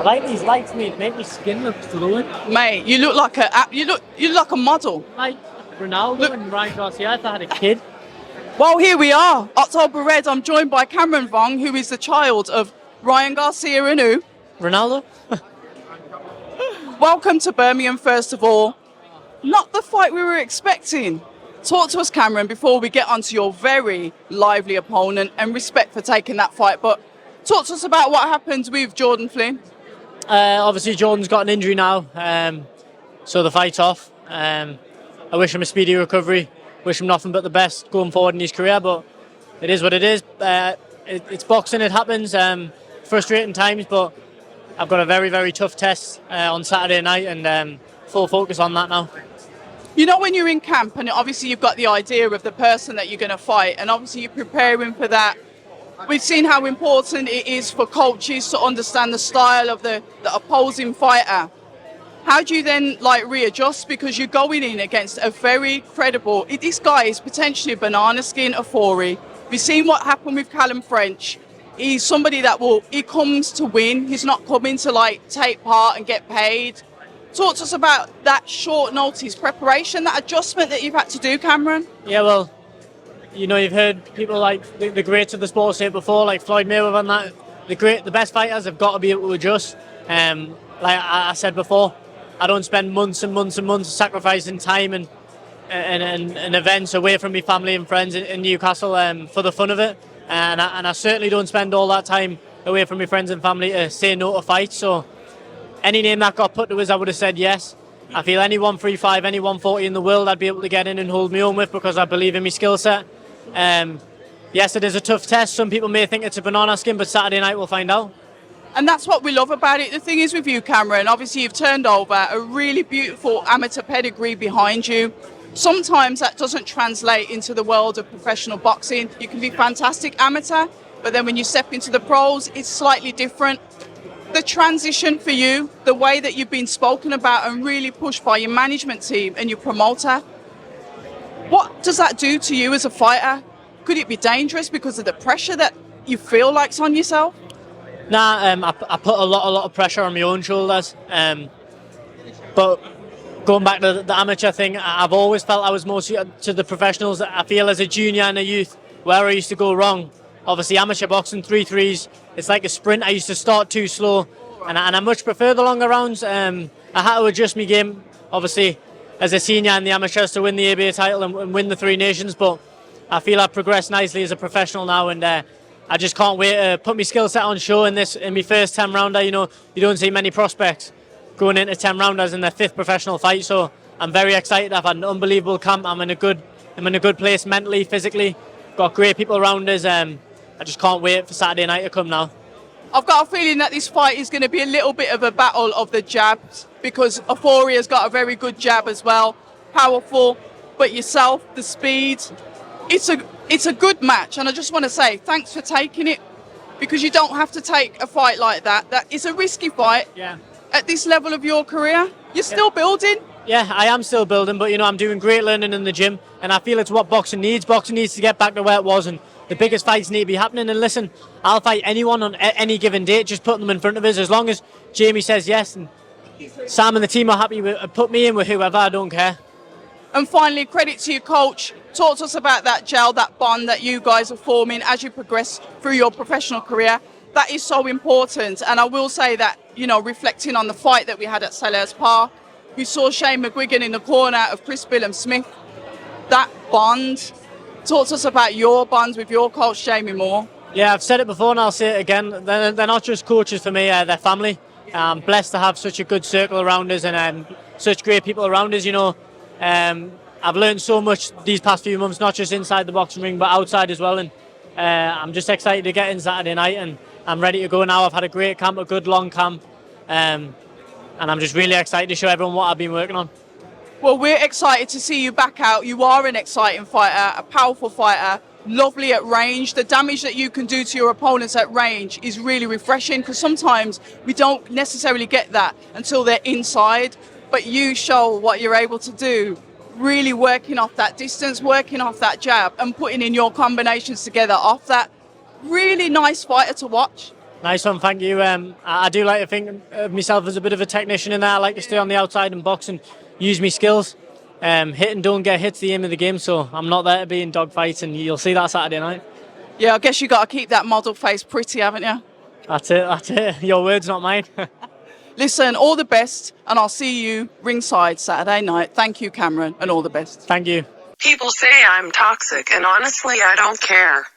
like these lights, mate. Make my skin look glowing. Mate, you look like a model. Like Ronaldo and Ryan Garcia if I had a kid. Well, here we are, October Red. I'm joined by Cameron Voung, who is the child of Ryan Garcia and who? Ronaldo? Welcome to Birmingham, first of all. Not the fight we were expecting. Talk to us, Cameron, before we get onto your very lively opponent, and respect for taking that fight. But talk to us about what happened with Jordan Flymm. Obviously, Jordan's got an injury now, so the fight's off. I wish him a speedy recovery. Wish him nothing but the best going forward in his career, but it is what it is. It's boxing, it happens. Frustrating times, but I've got a very, very tough test on Saturday night, and full focus on that now. You know, when you're in camp, and obviously you've got the idea of the person that you're going to fight, and obviously you're preparing for that. We've seen how important it is for coaches to understand the style of the opposing fighter. How do you then readjust, because you're going in against a very credible, this guy is potentially a banana skin Ofori. We've seen what happened with Callum French. He's somebody that he comes to win. He's not coming to take part and get paid. Talk to us about that short notice preparation, that adjustment that you've had to do, Cameron. Yeah, well, you've heard people like the greats of the sport say it before, like Floyd Mayweather and that. The best fighters have got to be able to adjust. Like I said before, I don't spend months and months and months sacrificing time and events away from my family and friends in Newcastle for the fun of it. And I certainly don't spend all that time away from my friends and family to say no to fights. So any name that got put to us, I would have said yes. I feel any 135, any 140 in the world, I'd be able to get in and hold my own with, because I believe in my skill set. Yes, it is a tough test. Some people may think it's a banana skin, but Saturday night we'll find out. And that's what we love about it. The thing is with you, Cameron, obviously you've turned over a really beautiful amateur pedigree behind you. Sometimes that doesn't translate into the world of professional boxing. You can be fantastic amateur, but then when you step into the pros, it's slightly different. The transition for you, the way that you've been spoken about and really pushed by your management team and your promoter, what does that do to you as a fighter? Could it be dangerous because of the pressure that you feel like's on yourself? Nah, I put a lot of pressure on my own shoulders. But going back to the amateur thing, I've always felt I was more suited to the professionals. I feel as a junior and a youth, where I used to go wrong. Obviously, amateur boxing, 3-3s, it's like a sprint. I used to start too slow, and I much prefer the longer rounds. I had to adjust my game, obviously, as a senior in the amateurs to win the ABA title and win the Three Nations, but I feel I've progressed nicely as a professional now, and I just can't wait to put my skill set on show in my first 10-rounder. You don't see many prospects going into 10-rounders in their fifth professional fight, so I'm very excited. I've had an unbelievable camp. I'm in a good place mentally, physically. Got great people around us. I just can't wait for Saturday night to come now. I've got a feeling that this fight is going to be a little bit of a battle of the jabs, because Ofori has got a very good jab as well, powerful, but yourself, the speed. It's a good match, and I just want to say thanks for taking it, because you don't have to take a fight like that. That is a risky fight. Yeah. At this level of your career, you're still building. Yeah, I am still building, but I'm doing great learning in the gym, and I feel it's what boxing needs. Boxing needs to get back to where it was, and the biggest fights need to be happening. And listen, I'll fight anyone on any given date. Just put them in front of us. As long as Jamie says yes, and Sam and the team are happy with, put me in with whoever. I don't care. And finally, credit to your coach. Talk to us about that gel, that bond that you guys are forming as you progress through your professional career. That is so important. And I will say that, reflecting on the fight that we had at Sellers Park, we saw Shane McGuigan in the corner of Chris Billum-Smith. That bond. Talk to us about your bonds with your coach, Jamie Moore. Yeah, I've said it before and I'll say it again. They're not just coaches for me, they're family. I'm blessed to have such a good circle around us and such great people around us. I've learned so much these past few months, not just inside the boxing ring, but outside as well. And I'm just excited to get in Saturday night, and I'm ready to go now. I've had a great camp, a good long camp. And I'm just really excited to show everyone what I've been working on. Well, we're excited to see you back out. You are an exciting fighter, a powerful fighter, lovely at range. The damage that you can do to your opponents at range is really refreshing, because sometimes we don't necessarily get that until they're inside. But you show what you're able to do, really working off that distance, working off that jab and putting in your combinations together off that. Really nice fighter to watch. Nice one, thank you. I do like to think of myself as a bit of a technician in there. I like to stay on the outside and box and use my skills. Hit and don't get hit's the aim of the game, so I'm not there to be in dogfights, and you'll see that Saturday night. Yeah, I guess you got to keep that model face pretty, haven't you? That's it. Your words, not mine. Listen, all the best, and I'll see you ringside Saturday night. Thank you, Cameron, and all the best. Thank you. People say I'm toxic, and honestly, I don't care.